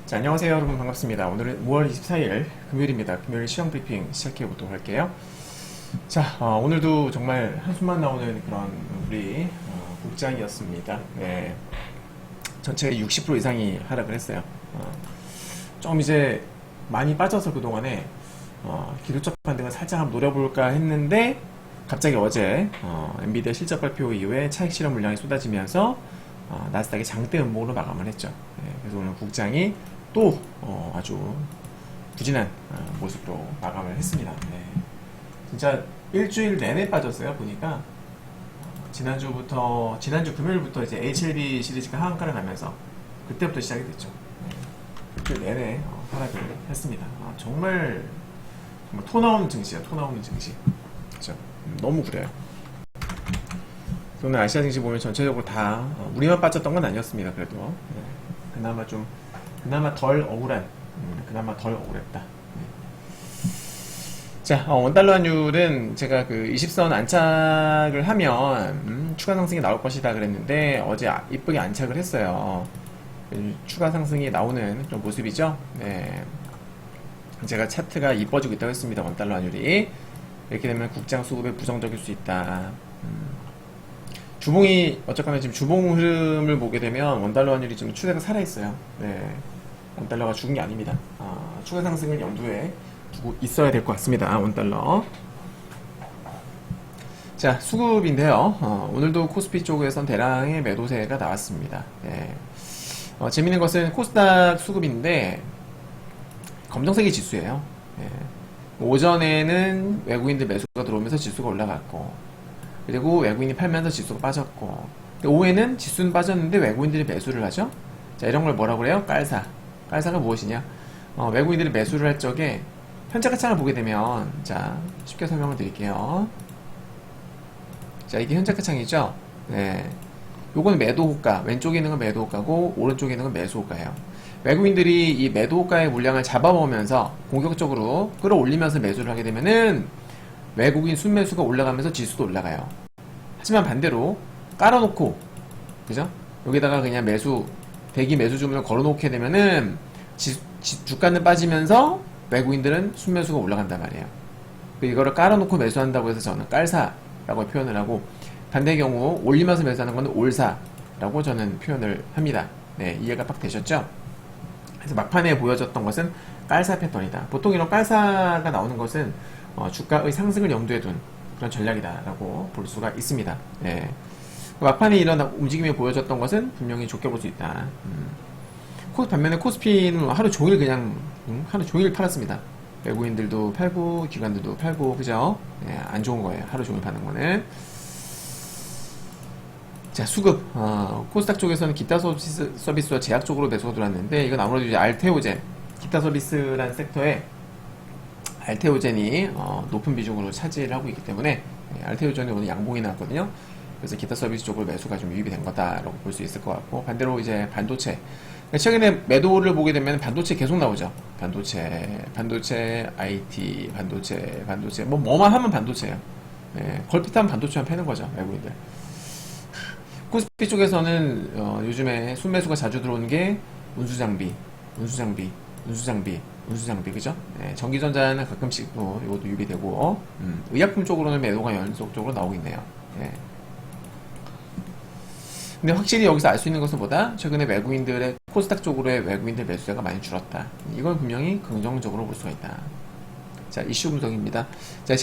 자, 안녕하세요 여러분, 반갑습니다. 오늘은 5월 24일 금요일입니다. 금요일 시황 브리핑 시작해 보도록 할게요. 자, 오늘도 정말 한숨만 나오는 그런 우리 국장이었습니다. 네, 전체 60% 이상이 하락을 했어요. 좀 이제 많이 빠져서 그동안에 기술적 반등을 살짝 한번 노려볼까 했는데, 갑자기 어제 엔비디아 실적 발표 이후에 차익 실현 물량이 쏟아지면서 나스닥이 장대 음봉으로 마감을 했죠. 네, 그래서 오늘 국장이 또 아주 부진한 모습으로 마감을 했습니다. 네. 진짜 일주일 내내 빠졌어요. 보니까 지난주 금요일부터 이제 HLB 시리즈가 하한가를 가면서 그때부터 시작이 됐죠. 네. 일주일 내내 하락을 했습니다. 정말 토 나오는 증시야. 토 나오는 증시. 그렇죠. 너무 그래요. 오늘 아시아 증시 보면 전체적으로 다 우리만 빠졌던 건 아니었습니다. 그래도 네. 그나마 덜 억울한, 그나마 덜 억울했다. 네. 자, 원달러 환율은 제가 그 20선 안착을 하면 추가 상승이 나올 것이다 그랬는데, 어제 이쁘게 안착을 했어요. 추가 상승이 나오는 그런 모습이죠. 네. 제가 차트가 이뻐지고 있다고 했습니다. 원달러 환율이 이렇게 되면 국장 수급에 부정적일 수 있다. 주봉이 어쨌거나 지금 주봉 흐름을 보게 되면 원달러 환율이 좀 추세가 살아있어요. 네. 원달러가 죽은 게 아닙니다. 추가 상승을 염두에 두고 있어야 될 것 같습니다. 원달러. 자, 수급인데요. 오늘도 코스피 쪽에선 대량의 매도세가 나왔습니다. 네. 재밌는 것은 코스닥 수급인데 검정색이 지수예요. 네. 오전에는 외국인들 매수가 들어오면서 지수가 올라갔고, 그리고 외국인이 팔면서 지수가 빠졌고, 오후에는 지수는 빠졌는데 외국인들이 매수를 하죠. 자, 이런 걸 뭐라고 그래요? 깔사. 깔사가 무엇이냐? 외국인들이 매수를 할 적에 현재가창을 보게 되면, 자, 쉽게 설명을 드릴게요. 자, 이게 현재가창이죠? 네. 요거는 매도 호가, 왼쪽에 있는 건 매도 호가고 오른쪽에 있는 건 매수 호가예요. 외국인들이 이 매도 호가의 물량을 잡아먹으면서 공격적으로 끌어올리면서 매수를 하게 되면은 외국인 순매수가 올라가면서 지수도 올라가요. 하지만 반대로 깔아놓고, 그죠? 여기다가 그냥 대기 매수 주문을 걸어놓게 되면은 주가는 빠지면서 외국인들은 순매수가 올라간단 말이에요. 이거를 깔아놓고 매수한다고 해서 저는 깔사라고 표현을 하고, 반대의 경우 올리면서 매수하는 것은 올사라고 저는 표현을 합니다. 네, 이해가 딱 되셨죠? 그래서 막판에 보여졌던 것은 깔사 패턴이다. 보통 이런 깔사가 나오는 것은 주가의 상승을 염두에 둔 그런 전략이다라고 볼 수가 있습니다. 네. 막판에 이런 움직임이 보여졌던 것은 분명히 좋게 볼 수 있다. 반면에 코스피는 하루 종일 그냥 하루 종일 팔았습니다. 외국인들도 팔고 기관들도 팔고, 그죠? 네, 안 좋은 거예요. 하루 종일 파는 거는. 자, 수급. 코스닥 쪽에서는 기타 서비스와 제약 쪽으로 매수가 들어왔는데, 이건 아무래도 이제 알테오젠, 기타 서비스라는 섹터에 알테오젠이 높은 비중으로 차지를 하고 있기 때문에, 알테오젠이 오늘 양봉이 나왔거든요. 그래서 기타 서비스 쪽으로 매수가 좀 유입이 된 거다라고 볼 수 있을 것 같고, 반대로 이제 반도체. 최근에 매도를 보게 되면 반도체 계속 나오죠. 반도체, IT, 반도체, 뭐만 하면 반도체예요. 네, 걸핏하면 반도체만 패는 거죠, 외국인들. 코스피 쪽에서는 요즘에 순매수가 자주 들어오는 게 운수장비, 그죠? 네, 전기전자는 가끔씩 이것도 유비되고, 의약품 쪽으로는 매도가 연속적으로 나오고 있네요. 네. 근데 확실히 여기서 알 수 있는 것은 뭐다? 최근에 코스닥 쪽으로의 외국인들 매수세가 많이 줄었다. 이걸 분명히 긍정적으로 볼 수가 있다. 자, 이슈 분석입니다. 자,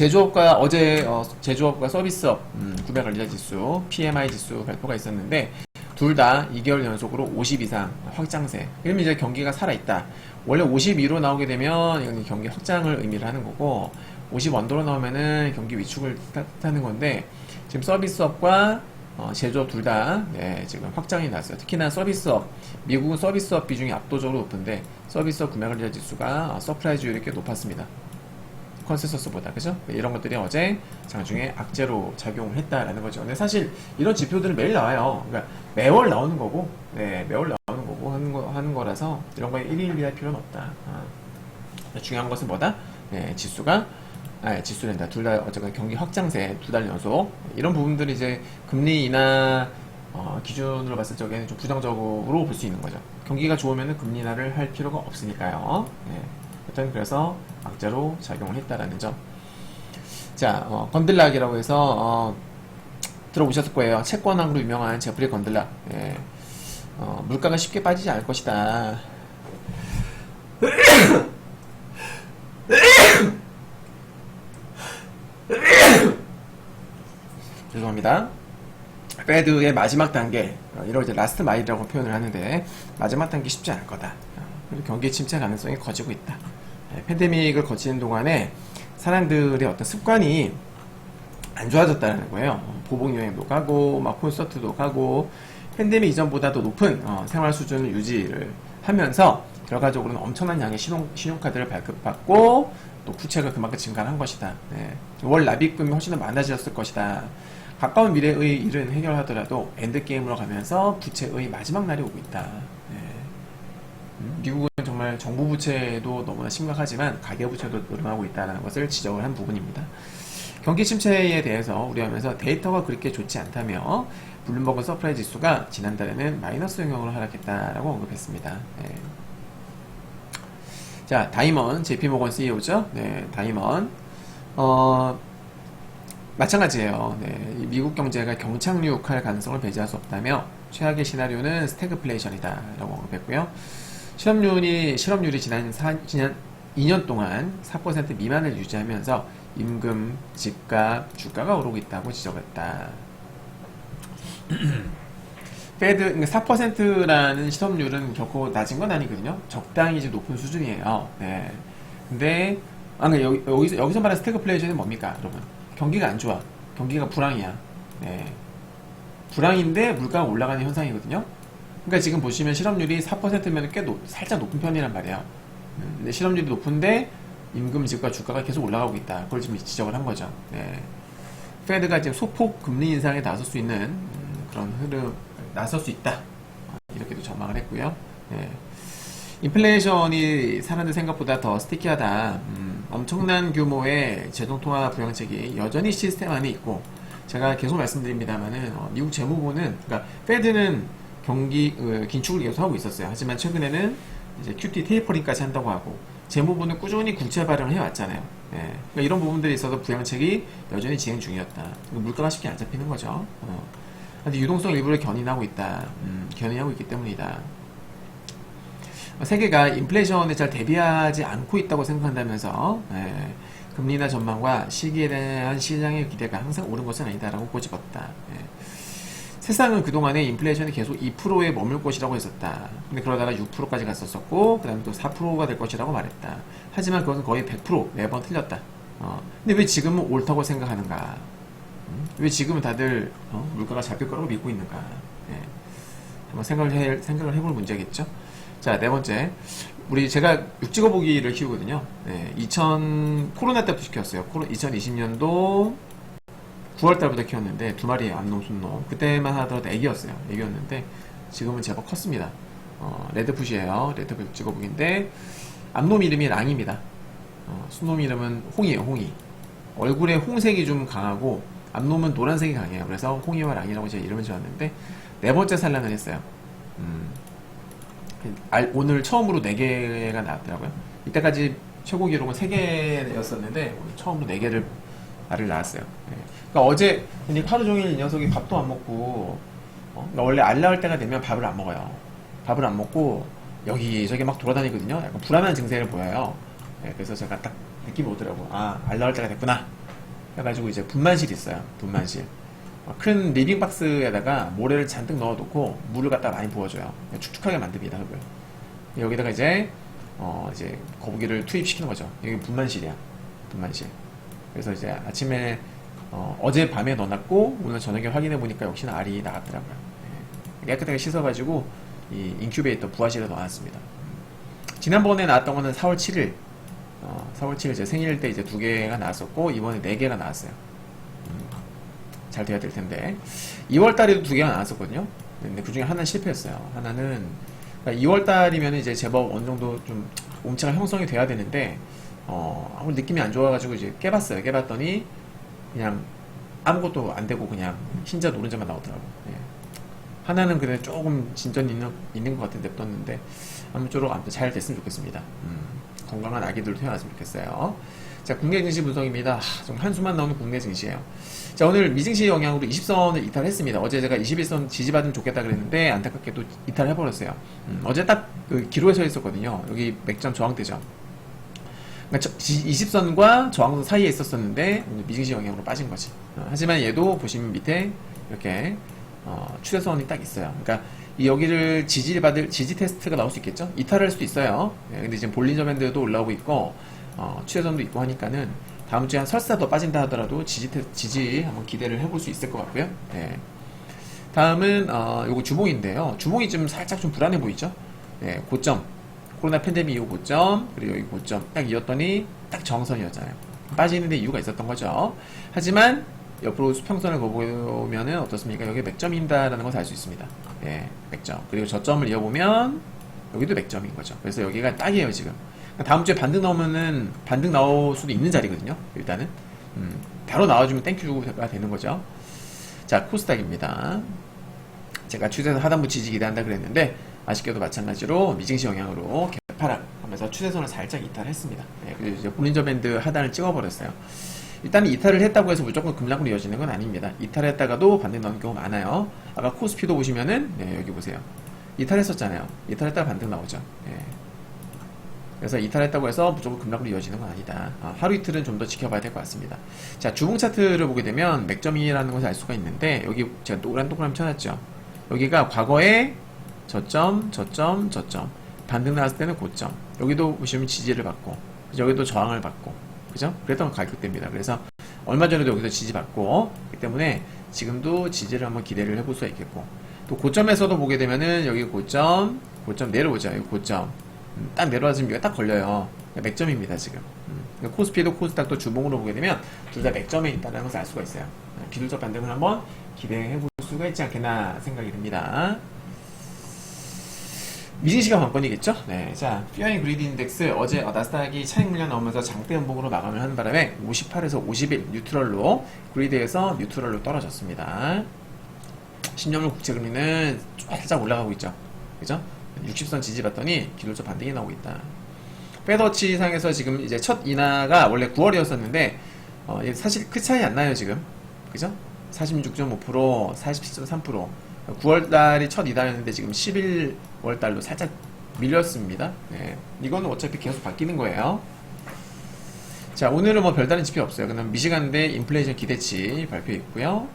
어제 제조업과 서비스업 구매관리자 지수, PMI 지수 발표가 있었는데, 둘 다 2개월 연속으로 50 이상 확장세. 그러면 이제 경기가 살아있다. 원래 52로 나오게 되면 이건 경기 확장을 의미를 하는 거고, 50원도로 나오면은 경기 위축을 뜻하는 건데, 지금 서비스업과 제조업 둘 다 지금 확장이 났어요. 특히나 서비스업, 미국은 서비스업 비중이 압도적으로 높은데, 서비스업 구매관리자 지수가 서프라이즈율이 꽤 높았습니다. 컨센서스보다, 그죠? 이런 것들이 어제 장중에 악재로 작용을 했다라는 거죠. 근데 사실 이런 지표들은 매일 나와요. 그러니까 매월 나오는 거고, 매월 나오는 거고 하는 거라서 이런 거에 일일비할 필요는 없다. 중요한 것은 뭐다? 지수랜다. 둘 다 어쨌든 경기 확장세 2달 연속. 이런 부분들이 이제 금리 인하 기준으로 봤을 적에는 좀 부정적으로 볼 수 있는 거죠. 경기가 좋으면 금리 인하를 할 필요가 없으니까요. 네. 일단 그래서 악재로 작용을 했다라는 점. 자, 건들락이라고 해서 들어보셨을 거예요. 채권왕으로 유명한 제프리 건들락. 예. 물가가 쉽게 빠지지 않을 것이다. 죄송합니다. 페드의 마지막 단계, 이걸 이제 라스트 마일이라고 표현을 하는데, 마지막 단계 쉽지 않을 거다. 그리고 경기 침체 가능성이 커지고 있다. 팬데믹을 거치는 동안에 사람들의 어떤 습관이 안 좋아졌다는 거예요. 보복 여행도 가고, 막 콘서트도 가고, 팬데믹 이전보다도 높은 생활 수준을 유지를 하면서 결과적으로는 엄청난 양의 신용카드를 발급받고 또 부채가 그만큼 증가한 것이다. 네. 월 납입금이 훨씬 더 많아졌을 것이다. 가까운 미래의 일은 해결하더라도 엔드게임으로 가면서 부채의 마지막 날이 오고 있다. 네. 미국은 정말 정부 부채도 너무나 심각하지만 가계부채도 늘어나고 있다는 것을 지적을 한 부분입니다. 경기 침체에 대해서 우려하면서 데이터가 그렇게 좋지 않다며 블룸버그 서프라이 지수가 지난달에는 마이너스 영역으로 하락했다라고 언급했습니다. 네. 자, 다이먼, JP모건 CEO죠. 네, 다이먼. 마찬가지예요. 네, 미국 경제가 경착륙할 가능성을 배제할 수 없다며 최악의 시나리오는 스태그플레이션이다 라고 언급했고요. 실업률이 지난 2년 동안 4% 미만을 유지하면서 임금, 집값, 주가가 오르고 있다고 지적했다. 페드 4%라는 실업률은 결코 낮은 건 아니거든요. 적당히 이제 높은 수준이에요. 네. 근데 여기서 말하는 스태그플레이션은 뭡니까, 여러분? 경기가 안 좋아. 경기가 불황이야. 네. 불황인데 물가가 올라가는 현상이거든요. 그러니까 지금 보시면 실업률이 4%면 꽤 살짝 높은 편이란 말이에요. 근데 실업률이 높은데 임금, 집값, 주가가 계속 올라가고 있다. 그걸 지금 지적을 한 거죠. 네. 페드가 지금 소폭 금리 인상에 나설 수 있는 그런 흐름, 나설 수 있다. 이렇게도 전망을 했고요. 네. 인플레이션이 사람들 생각보다 더 스티키하다. 엄청난 규모의 재정통화 부양책이 여전히 시스템 안에 있고, 제가 계속 말씀드립니다만은 미국 재무부는, 그러니까 페드는 경기 긴축을 계속 하고 있었어요. 하지만 최근에는 이제 QT 테이퍼링까지 한다고 하고, 재무부는 꾸준히 국채 발행을 해왔잖아요. 네. 그러니까 이런 부분들에 있어서 부양책이 여전히 진행 중이었다. 물가가 쉽게 안 잡히는 거죠. 근데 유동성 일부를 견인하고 있다. 견인하고 있기 때문이다. 세계가 인플레이션에 잘 대비하지 않고 있다고 생각한다면서 금리 인하 전망과 시기에 대한 시장의 기대가 항상 옳은 것은 아니다라고 꼬집었다. 세상은 그동안에 인플레이션이 계속 2%에 머물 것이라고 했었다. 근데 그러다가 6%까지 갔었었고, 그 다음에 또 4%가 될 것이라고 말했다. 하지만 그것은 거의 100% 매번 틀렸다. 근데 왜 지금은 옳다고 생각하는가? 왜 지금은 다들 물가가 잡힐 거라고 믿고 있는가? 한번 생각을 해볼 문제겠죠? 자, 네 번째. 제가 육지거 보기를 키우거든요. 코로나 때부터 키웠어요. 2020년도 9월 달부터 키웠는데, 두 마리의 암놈, 순놈. 그때만 하더라도 애기였는데, 지금은 제법 컸습니다. 레드풋이에요. 레드풋 육지거 보기인데, 암놈 이름이 랑입니다. 순놈 이름은 홍이에요, 홍이. 얼굴에 홍색이 좀 강하고, 암놈은 노란색이 강해요. 그래서 홍이와 랑이라고 제가 이름을 지었는데, 네 번째 산란을 했어요. 오늘 처음으로 4개가 나왔더라고요. 이때까지 최고 기록은 3개였었는데 오늘 처음으로 4개를 알을 낳았어요. 그러니까 어제 하루 종일 이 녀석이 밥도 안 먹고 그러니까 원래 알 낳을 때가 되면 밥을 안 먹어요. 밥을 안 먹고 여기저기 막 돌아다니거든요. 약간 불안한 증세를 보여요. 그래서 제가 딱 느낌이 오더라고요. 알 낳을 때가 됐구나. 해가지고 이제 분만실이 있어요. 분만실. 큰 리빙박스에다가 모래를 잔뜩 넣어놓고 물을 갖다 많이 부어줘요. 축축하게 만듭니다, 흙을. 여기다가 이제 거북이를 투입시키는 거죠. 여기 분만실이야. 분만실. 그래서 이제 아침에 어제 밤에 넣어놨고 오늘 저녁에 확인해 보니까 역시나 알이 나왔더라고요. 깨끗하게 씻어가지고 이 인큐베이터 부화실에 넣어놨습니다. 지난번에 나왔던 거는 4월 7일 4월 7일 제 생일 때 이제 2개가 나왔었고 이번에 4개가 나왔어요. 잘 돼야 될 텐데 2월 달에도 2개가 나왔었거든요. 근데 그 중에 하나는 실패했어요. 하나는 그러니까 2월 달이면 이제 제법 어느 정도 좀 몸체가 형성이 돼야 되는데 아무 느낌이 안 좋아가지고 이제 깨봤어요. 깨봤더니 그냥 아무것도 안 되고 그냥 흰자 노른자만 나오더라고. 하나는 그래 조금 진전이 있는 것 같은데 떴는데 아무쪼록 잘 됐으면 좋겠습니다. 건강한 아기들 태어났으면 좋겠어요. 자, 국내 증시 분석입니다. 좀 한수만 나오는 국내 증시예요. 자, 오늘 미증시 영향으로 20선을 이탈했습니다. 어제 제가 21선 지지받으면 좋겠다 그랬는데 안타깝게도 이탈해버렸어요. 어제 딱 그 기로에 서 있었거든요. 여기 맥점 저항대죠. 그러니까 20선과 저항선 사이에 있었었는데 미증시 영향으로 빠진 거지. 하지만 얘도 보시면 밑에 이렇게 추세선이 딱 있어요. 그러니까 여기를 지지 테스트가 나올 수 있겠죠? 이탈할 수도 있어요. 예, 근데 지금 볼린저 밴드도 올라오고 있고 추세선도 있고 하니까는 다음 주에 한 설사 더 빠진다 하더라도 지지 한번 기대를 해볼 수 있을 것 같고요. 예. 다음은 요거 주봉인데요. 주봉이 좀 살짝 좀 불안해 보이죠? 예, 고점, 코로나 팬데믹 이후 고점, 그리고 여기 고점 딱 이었더니 딱 정선이었잖아요. 빠지는데 이유가 있었던 거죠. 하지만 옆으로 수평선을 보면은 어떻습니까? 여기 맥점입니다라는 것을 알 수 있습니다. 예, 맥점. 그리고 저점을 이어보면 여기도 맥점인 거죠. 그래서 여기가 딱이에요 지금. 다음 주에 반등 나오면은 반등 나올 수도 있는 자리거든요. 일단은 바로 나와주면 땡큐가 되는 거죠. 자, 코스닥입니다. 제가 추세선 하단부 지지 기대한다 그랬는데 아쉽게도 마찬가지로 미증시 영향으로 개파락 하면서 추세선을 살짝 이탈했습니다. 네, 그리고 이제 볼린저 밴드 하단을 찍어버렸어요. 일단 이탈을 했다고 해서 무조건 급락으로 이어지는 건 아닙니다. 이탈했다가도 반등 나오는 경우 많아요. 아까 코스피도 보시면은 네, 여기 보세요. 이탈했었잖아요. 이탈했다가 반등 나오죠. 네. 그래서 이탈했다고 해서 무조건 급락으로 이어지는 건 아니다. 하루 이틀은 좀 더 지켜봐야 될 것 같습니다. 자, 주봉 차트를 보게 되면 맥점이라는 것을 알 수가 있는데 여기 제가 동그라미 쳐놨죠. 여기가 과거에 저점 반등 나왔을 때는 고점, 여기도 보시면 지지를 받고 여기도 저항을 받고, 그죠? 그랬던 가격대입니다. 그래서 얼마 전에도 여기서 지지받고 그렇기 때문에 지금도 지지를 한번 기대를 해볼 수가 있겠고, 또 고점에서도 보게 되면은 여기 고점 내려오죠. 여기 고점 딱 내려와서 여기가 딱 걸려요. 맥점입니다 지금. 코스피도 코스닥도 주봉으로 보게 되면 둘 다 맥점에 있다는 것을 알 수가 있어요. 비둘적 반등을 한번 기대해 볼 수가 있지 않겠나 생각이 듭니다. 미증시가 관건이겠죠? 네. 자, 피어잉 그리드 인덱스 어제 나스닥이 차익 물량 나오면서 장대 연봉으로 마감을 하는 바람에 58에서 51 뉴트럴로 그리드에서 뉴트럴로 떨어졌습니다. 10년물 국채금리는 살짝 올라가고 있죠. 그죠? 60선 지지받더니 기술적 반등이 나오고 있다. 페더치 상에서 지금 이제 첫 인하가 원래 9월이었었는데 사실 큰 차이 안 나요 지금. 그죠? 46.5%, 47.3%. 9월달이 첫 이달이었는데 지금 11월달로 살짝 밀렸습니다. 네. 이거는 어차피 계속 바뀌는 거예요. 자, 오늘은 뭐 별다른 지표 없어요. 그냥 미시간대 인플레이션 기대치 발표 있고요.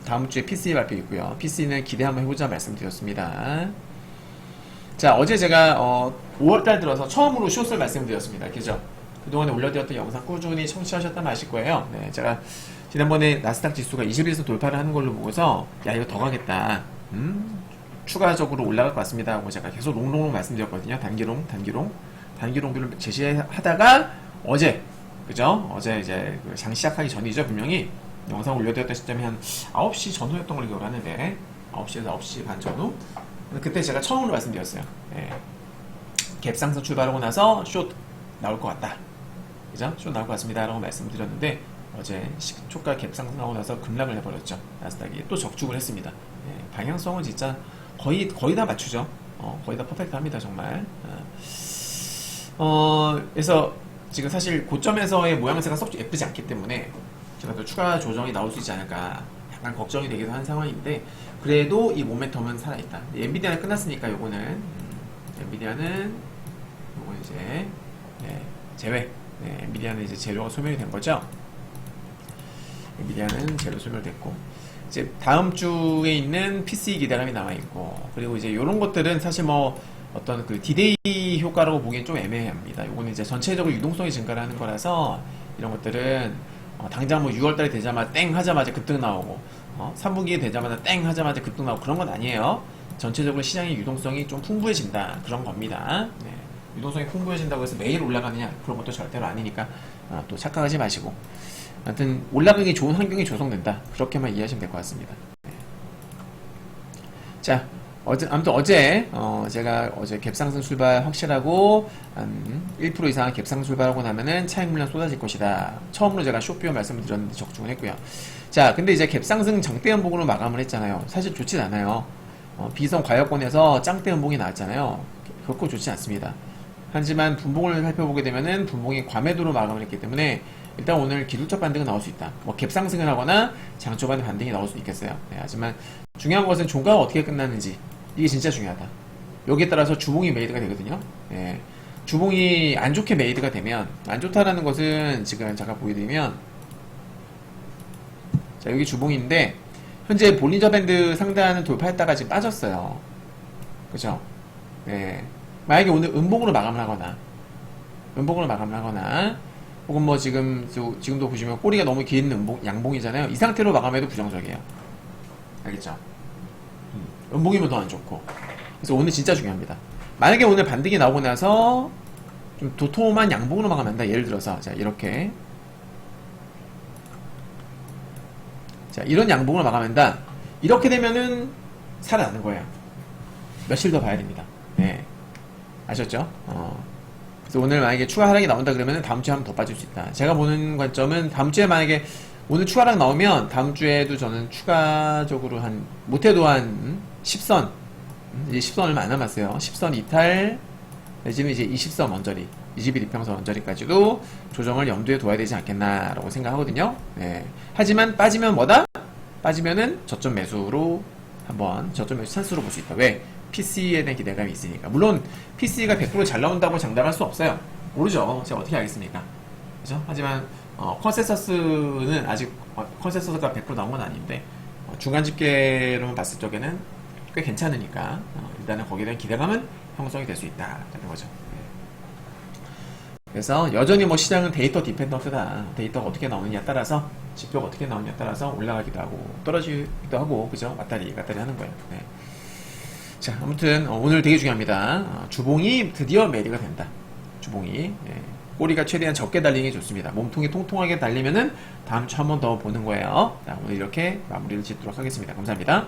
다음 주에 PCE 발표 있고요. PCE는 기대 한번 해보자 말씀드렸습니다. 자, 어제 제가 5월달 들어서 처음으로 숏을 말씀드렸습니다. 그죠? 그동안에 올려드렸던 영상 꾸준히 청취하셨다면 아실 거예요. 네, 제가 지난번에 나스닥 지수가 21선 돌파를 하는 걸로 보고서 야, 이거 더 가겠다. 추가적으로 올라갈 것 같습니다 하고 제가 계속 롱롱롱 말씀드렸거든요. 단기롱뷰를 제시하다가 어제, 그죠? 어제 이제 장 시작하기 전이죠. 분명히 영상 올려드렸던 시점이 한 9시 전후였던 걸로 기억을 하는데 9시에서 9시 반 전후. 그때 제가 처음으로 말씀드렸어요. 네. 갭상승 출발하고 나서 숏 나올 것 같다. 그죠? 숏 나올 것 같습니다 라고 말씀드렸는데 어제 초가 갭상승하고 나서 급락을 해버렸죠. 나스닥이 또 적축을 했습니다. 네. 방향성은 진짜 거의 다 맞추죠. 거의 다 퍼펙트합니다 정말. 그래서 지금 사실 고점에서의 모양새가 썩 예쁘지 않기 때문에 제가 또 추가 조정이 나올 수 있지 않을까 약간 걱정이 되기도 한 상황인데, 그래도 이 모멘텀은 살아있다. 엔비디아는 끝났으니까 요거는 엔비디아는 요거 이제 제외. 엔비디아는 이제 재료가 소멸이 된 거죠. 엔비디아는 재료 소멸됐고, 이제 다음 주에 있는 PCE 기대감이 남아 있고, 그리고 이제 요런 것들은 사실 뭐 어떤 그 디데이 효과라고 보기엔 좀 애매합니다. 요거는 이제 전체적으로 유동성이 증가를 하는 거라서 이런 것들은 당장 뭐 6월달에 되자마자 땡 하자마자 급등 나오고 3분기에 되자마자 땡 하자마자 급등 나오고 그런 건 아니에요. 전체적으로 시장의 유동성이 좀 풍부해진다 그런 겁니다. 네. 유동성이 풍부해진다고 해서 매일 올라가느냐 그런 것도 절대로 아니니까 또 착각하지 마시고, 아무튼 올라가기 좋은 환경이 조성된다 그렇게만 이해하시면 될 것 같습니다. 네. 자, 아무튼 어제, 제가 어제 갭상승 출발 확실하고, 한 1% 이상 갭상승 출발하고 나면은 차익 물량 쏟아질 것이다. 처음으로 제가 쇼비어 말씀을 드렸는데 적중을 했고요. 자, 근데 이제 갭상승 장대 연봉으로 마감을 했잖아요. 사실 좋진 않아요. 비성 과열권에서 짱대 연봉이 나왔잖아요. 결코 좋지 않습니다. 하지만 분봉을 살펴보게 되면은 분봉이 과매도로 마감을 했기 때문에 일단 오늘 기술적 반등은 나올 수 있다. 뭐 갭상승을 하거나 장초반의 반등이 나올 수 있겠어요. 네, 하지만 중요한 것은 종가가 어떻게 끝났는지 이게 진짜 중요하다. 여기에 따라서 주봉이 메이드가 되거든요. 예. 주봉이 안 좋게 메이드가 되면 안 좋다라는 것은 지금 잠깐 보여드리면 자 여기 주봉인데 현재 볼린저 밴드 상단을 돌파했다가 지금 빠졌어요. 그죠? 네. 만약에 오늘 음봉으로 마감을 하거나 혹은 뭐 지금도 보시면 꼬리가 너무 긴 양봉이잖아요. 이 상태로 마감해도 부정적이에요. 알겠죠? 음봉이면 더 안 좋고. 그래서 오늘 진짜 중요합니다. 만약에 오늘 반등이 나오고 나서 좀 도톰한 양봉으로 마감한다. 예를 들어서 자 이렇게 자 이런 양봉으로 마감한다. 이렇게 되면은 살아나는 거예요. 며칠 더 봐야 됩니다. 네. 아셨죠? 그래서 오늘 만약에 추가 하락이 나온다 그러면 다음 주에 한 번 더 빠질 수 있다. 제가 보는 관점은 다음 주에 만약에 오늘 추가 하락 나오면 다음 주에도 저는 추가적으로 못해도 한 10선 이제 10선 얼마 안 남았어요. 10선 이탈 내지는 이제 20선 원저리 20일 이평선 원저리까지도 조정을 염두에 둬야 되지 않겠나라고 생각하거든요. 네. 하지만 빠지면 뭐다? 빠지면은 저점 매수로 한번 저점 매수 찬스로 볼 수 있다. 왜? PC에 대한 기대감이 있으니까. 물론 PC가 100% 잘 나온다고 장담할 수 없어요. 모르죠. 제가 어떻게 알겠습니까? 그죠? 하지만 컨센서스는 아직 컨센서스가 100% 나온 건 아닌데 중간 집계로만 봤을 적에는 꽤 괜찮으니까 일단은 거기에 대한 기대감은 형성이 될 수 있다라는 거죠. 그래서 여전히 뭐 시장은 데이터 디펜던트다. 데이터가 어떻게 나오느냐에 따라서 지표가 어떻게 나오느냐에 따라서 올라가기도 하고 떨어지기도 하고 그죠? 왔다리 갔다리 하는 거예요. 네. 자 아무튼 오늘 되게 중요합니다. 주봉이 드디어 매리가 된다. 주봉이 꼬리가 최대한 적게 달리는 게 좋습니다. 몸통이 통통하게 달리면은 다음 주 한 번 더 보는 거예요. 자, 오늘 이렇게 마무리를 짓도록 하겠습니다. 감사합니다.